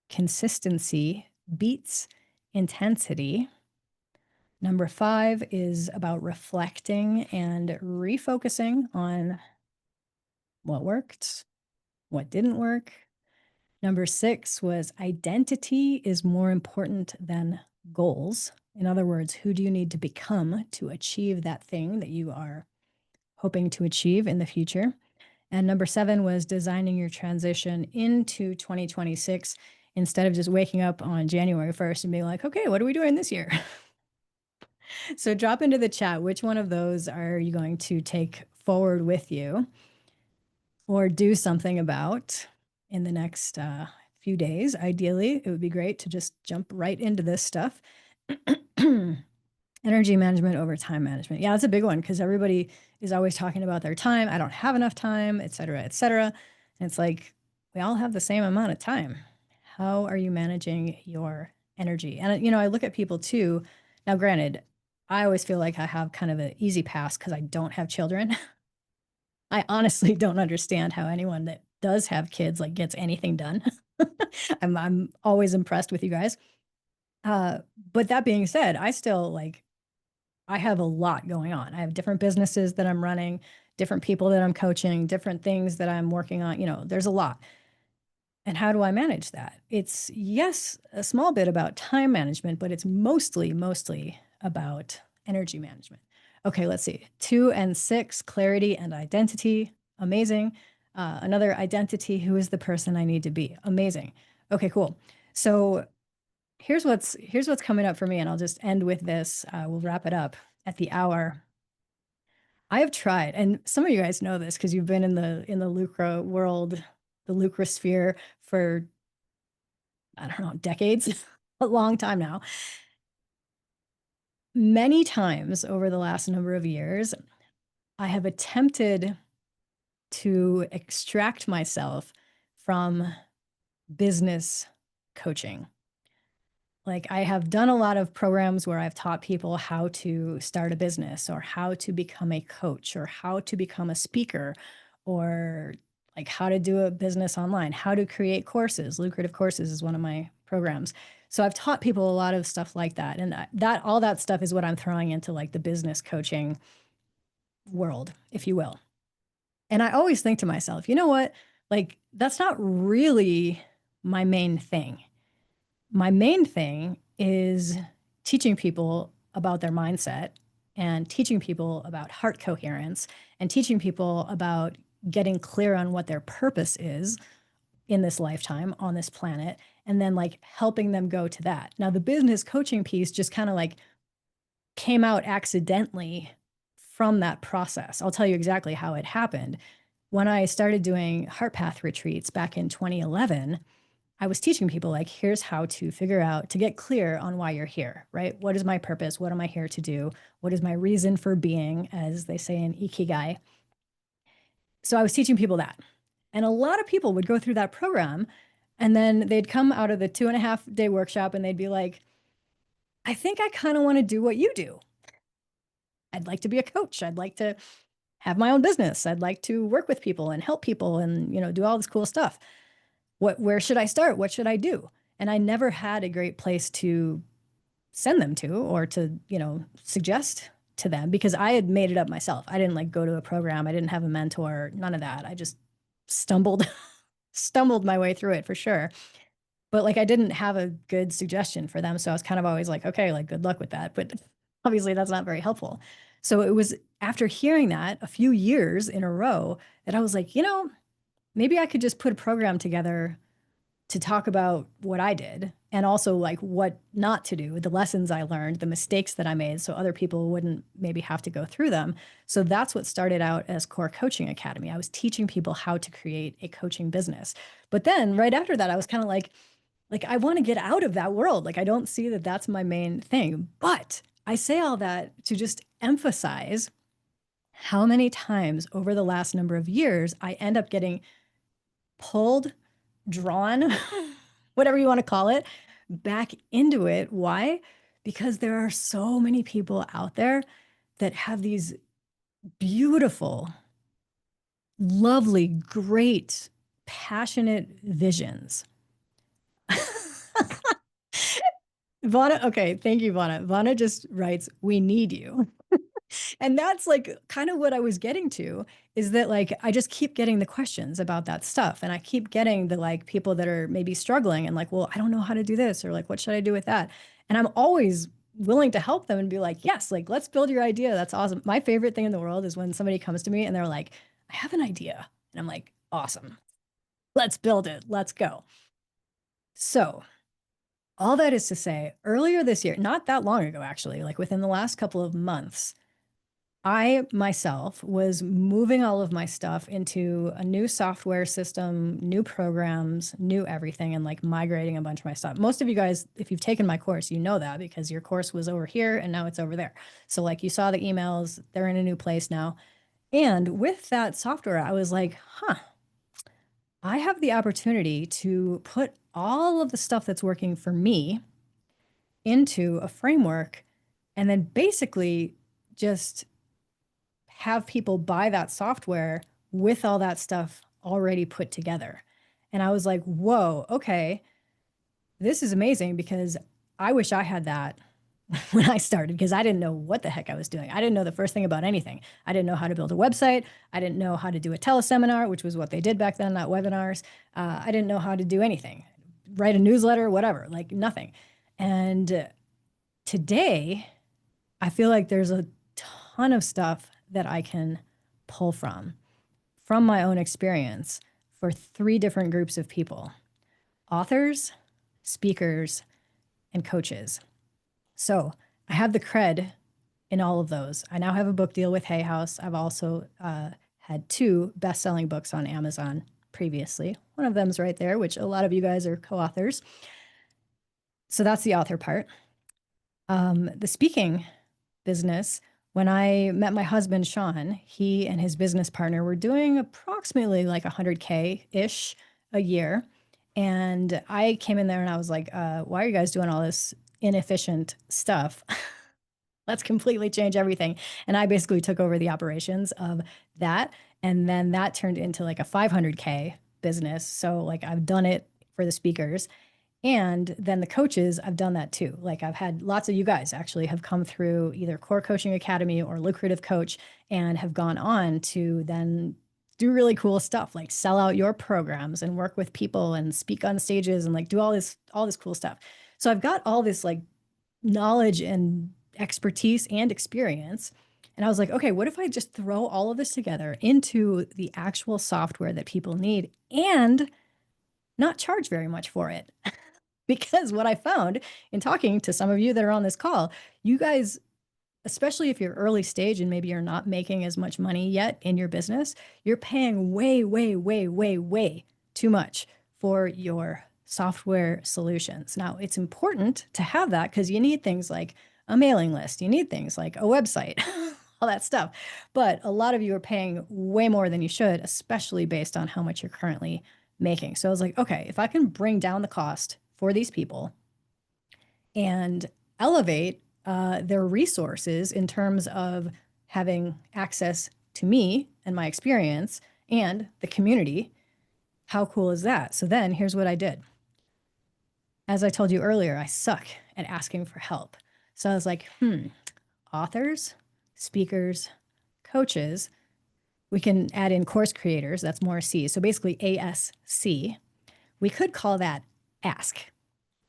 consistency beats intensity. Number 5 is about reflecting and refocusing on what worked, what didn't work. Number 6 was identity is more important than goals. In other words, who do you need to become to achieve that thing that you are hoping to achieve in the future? And number 7 was designing your transition into 2026 instead of just waking up on January 1st and being like, okay, what are we doing this year? So drop into the chat, which one of those are you going to take forward with you or do something about? in the next few days. Ideally, it would be great to just jump right into this stuff. Energy management over time management. Yeah, that's a big one because everybody is always talking about their time. I don't have enough time, et cetera, et cetera. And it's like, we all have the same amount of time. How are you managing your energy? And, I look at people too. Now, granted, I always feel like I have kind of an easy pass because I don't have children. I honestly don't understand how anyone that does have kids like gets anything done. I'm always impressed with you guys. Uh, but that being said, I still like I have a lot going on. I have different businesses that I'm running, different people that I'm coaching, different things that I'm working on. There's a lot. And how do I manage that? It's, yes, a small bit about time management, but it's mostly about energy management. Okay, let's see. 2 and 6, clarity and identity. Amazing. Another identity. Who is the person I need to be? Amazing. Okay, cool. So here's what's coming up for me, and I'll just end with this. We'll wrap it up at the hour. I have tried, and some of you guys know this because you've been in the Lucra world, the Lucra sphere for, I don't know, decades, a long time now. Many times over the last number of years, I have attempted to extract myself from business coaching. Like, I have done a lot of programs where I've taught people how to start a business or how to become a coach or how to become a speaker or like how to do a business online, how to create courses. Lucrative Courses is one of my programs. So I've taught people a lot of stuff like that. And that all that stuff is what I'm throwing into like the business coaching world, if you will. And I always think to myself, you know what? Like, that's not really my main thing. My main thing is teaching people about their mindset and teaching people about heart coherence and teaching people about getting clear on what their purpose is in this lifetime on this planet, and then like helping them go to that. Now, the business coaching piece just kind of like came out accidentally from that process. I'll tell you exactly how it happened. When I started doing Heart Path retreats back in 2011, I was teaching people like, here's how to figure out, to get clear on why you're here, right? What is my purpose? What am I here to do? What is my reason for being, as they say in Ikigai? So I was teaching people that. And a lot of people would go through that program and then they'd come out of the 2.5 day workshop and they'd be like, I think I kind of want to do what you do. I'd like to be a coach. I'd like to have my own business. I'd like to work with people and help people and, do all this cool stuff. Where should I start? What should I do? And I never had a great place to send them to or to, suggest to them because I had made it up myself. I didn't like go to a program. I didn't have a mentor, none of that. I just stumbled stumbled my way through it for sure. But like I didn't have a good suggestion for them. So I was kind of always like, okay, like good luck with that. But obviously that's not very helpful. So it was after hearing that a few years in a row that I was like, maybe I could just put a program together to talk about what I did and also like what not to do, the lessons I learned, the mistakes that I made so other people wouldn't maybe have to go through them. So that's what started out as Core Coaching Academy. I was teaching people how to create a coaching business. But then right after that, I was kind of like I want to get out of that world. Like I don't see that that's my main thing. But I say all that to just emphasize how many times over the last number of years I end up getting pulled, drawn, whatever you want to call it, back into it. Why? Because there are so many people out there that have these beautiful, lovely, great, passionate visions. Vana, okay, thank you, Vana. Vana just writes, we need you. And that's like kind of what I was getting to is that like I just keep getting the questions about that stuff. And I keep getting the like people that are maybe struggling and like, well, I don't know how to do this or like, what should I do with that? And I'm always willing to help them and be like, yes, like, let's build your idea. That's awesome. My favorite thing in the world is when somebody comes to me and they're like, I have an idea. And I'm like, awesome. Let's build it. Let's go. So, all that is to say, earlier this year, not that long ago, actually, like within the last couple of months, I myself was moving all of my stuff into a new software system, new programs, new everything, and like migrating a bunch of my stuff. Most of you guys, if you've taken my course, you know that because your course was over here and now it's over there. So, like, you saw the emails, they're in a new place now. And with that software, I was like, huh, I have the opportunity to put all of the stuff that's working for me into a framework and then basically just have people buy that software with all that stuff already put together. And I was like, whoa, okay, this is amazing because I wish I had that when I started because I didn't know what the heck I was doing. I didn't know the first thing about anything. I didn't know how to build a website. I didn't know how to do a teleseminar, which was what they did back then, not webinars. I didn't know how to do anything, write a newsletter, whatever, like nothing. And today, I feel like there's a ton of stuff that I can pull from my own experience for three different groups of people: authors, speakers, and coaches. So I have the cred in all of those. I now have a book deal with Hay House. I've also had two best-selling books on Amazon previously. One of them's right there, which a lot of you guys are co-authors. So that's the author part. The speaking business, when I met my husband, Sean, he and his business partner were doing approximately like 100K-ish a year. And I came in there and I was like, why are you guys doing all this inefficient stuff? Let's completely change everything. And I basically took over the operations of that. And then that turned into like a 500K business. So like I've done it for the speakers. And then the coaches, I've done that too. Like I've had lots of you guys actually have come through either Core Coaching Academy or Lucrative Coach and have gone on to then do really cool stuff like sell out your programs and work with people and speak on stages and like do all this cool stuff. So I've got all this like knowledge and expertise and experience. And I was like, okay, what if I just throw all of this together into the actual software that people need and not charge very much for it? Because what I found in talking to some of you that are on this call, you guys, especially if you're early stage and maybe you're not making as much money yet in your business, you're paying way, way, way, way, way too much for your software solutions. Now, it's important to have that because you need things like a mailing list, you need things like a website, all that stuff. But a lot of you are paying way more than you should, especially based on how much you're currently making. So I was like, okay, if I can bring down the cost for these people and elevate their resources in terms of having access to me and my experience and the community, how cool is that? So then here's what I did. As I told you earlier, I suck at asking for help. So I was like, authors, speakers, coaches, we can add in course creators, that's more C. So basically ASC. We could call that ask,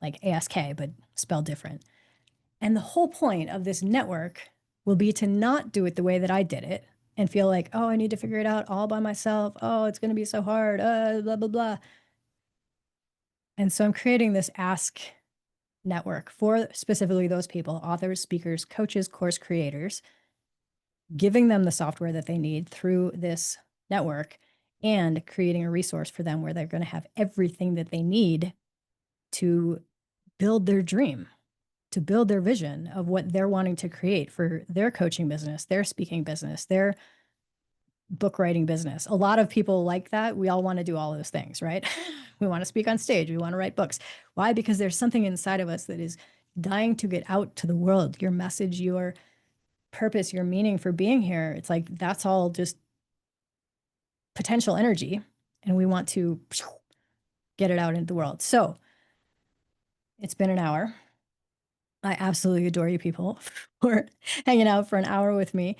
like ASK, but spelled different. And the whole point of this network will be to not do it the way that I did it and feel like, oh, I need to figure it out all by myself. Oh, it's going to be so hard. Blah, blah, blah. And so I'm creating this ask network for specifically those people: authors, speakers, coaches, course creators, giving them the software that they need through this network and creating a resource for them where they're going to have everything that they need to build their dream, to build their vision of what they're wanting to create for their coaching business, their speaking business, their book writing business. A lot of people like that. We all want to do all those things, right? We want to speak on stage. We want to write books. Why? Because there's something inside of us that is dying to get out to the world. Your message, your purpose, your meaning for being here. It's like that's all just potential energy. And we want to get it out into the world. So it's been an hour. I absolutely adore you people for hanging out for an hour with me,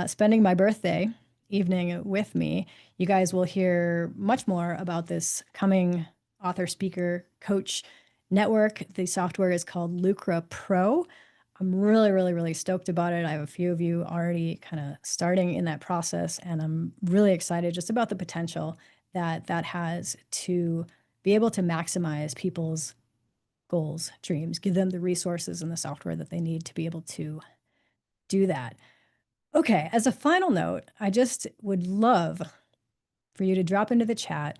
spending my birthday evening with me. You guys will hear much more about this coming author, speaker, coach network. The software is called Lucra Pro. I'm really, really, really stoked about it. I have a few of you already kind of starting in that process, and I'm really excited just about the potential that that has to be able to maximize people's goals, dreams, give them the resources and the software that they need to be able to do that. Okay, as a final note, I just would love for you to drop into the chat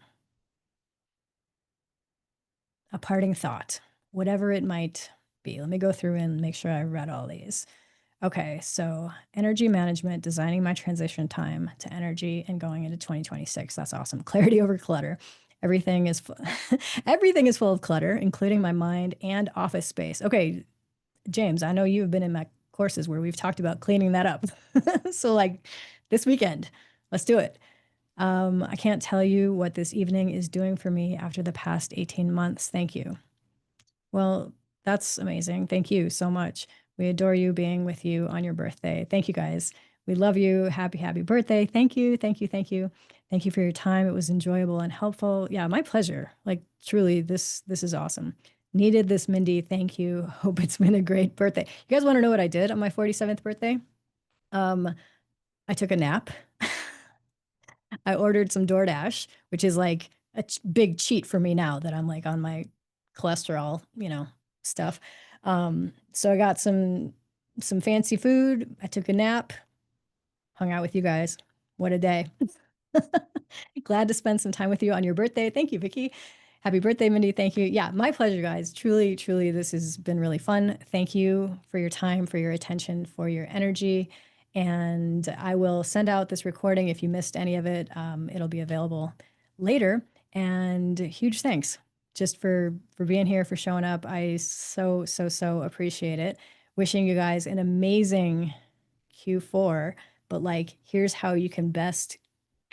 a parting thought, whatever it might be. Let me go through and make sure I read all these. Okay, so energy management, designing my transition time to energy and going into 2026. That's awesome. Clarity over clutter. Everything is everything is full of clutter, including my mind and office space. Okay, James, I know you've been in my courses where we've talked about cleaning that up. So like this weekend, let's do it. I can't tell you what this evening is doing for me after the past 18 months. Thank you. Well, that's amazing. Thank you so much. We adore you being with you on your birthday. Thank you guys. We love you. Happy, happy birthday. Thank you. Thank you. Thank you. Thank you for your time. It was enjoyable and helpful. Yeah, my pleasure. Like truly, this is awesome. Needed this, Mindy. Thank you. Hope it's been a great birthday. You guys want to know what I did on my 47th birthday? Um, I took a nap. I ordered some DoorDash, which is like a big cheat for me now that I'm like on my cholesterol, stuff. So I got some fancy food. I took a nap, hung out with you guys. What a day. Glad to spend some time with you on your birthday. Thank you, Vicky. Happy birthday, Mindy. Thank you. Yeah, my pleasure, guys. Truly, truly, this has been really fun. Thank you for your time, for your attention, for your energy. And I will send out this recording if you missed any of it. It'll be available later. And huge thanks just for being here, for showing up. I so, so, so appreciate it. Wishing you guys an amazing Q4. But like, here's how you can best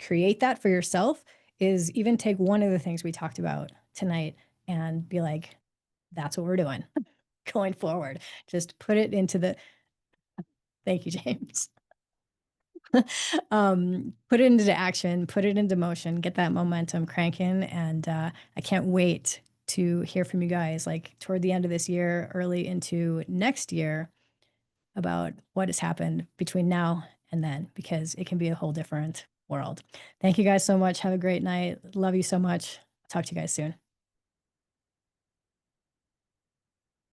create that for yourself is even take one of the things we talked about tonight and be like, that's what we're doing going forward. Just put it into the, thank you, James. Put it into action, put it into motion, get that momentum cranking. And I can't wait to hear from you guys like toward the end of this year, early into next year about what has happened between now and then, because it can be a whole different world. Thank you guys so much. Have a great night. Love you so much. Talk to you guys soon.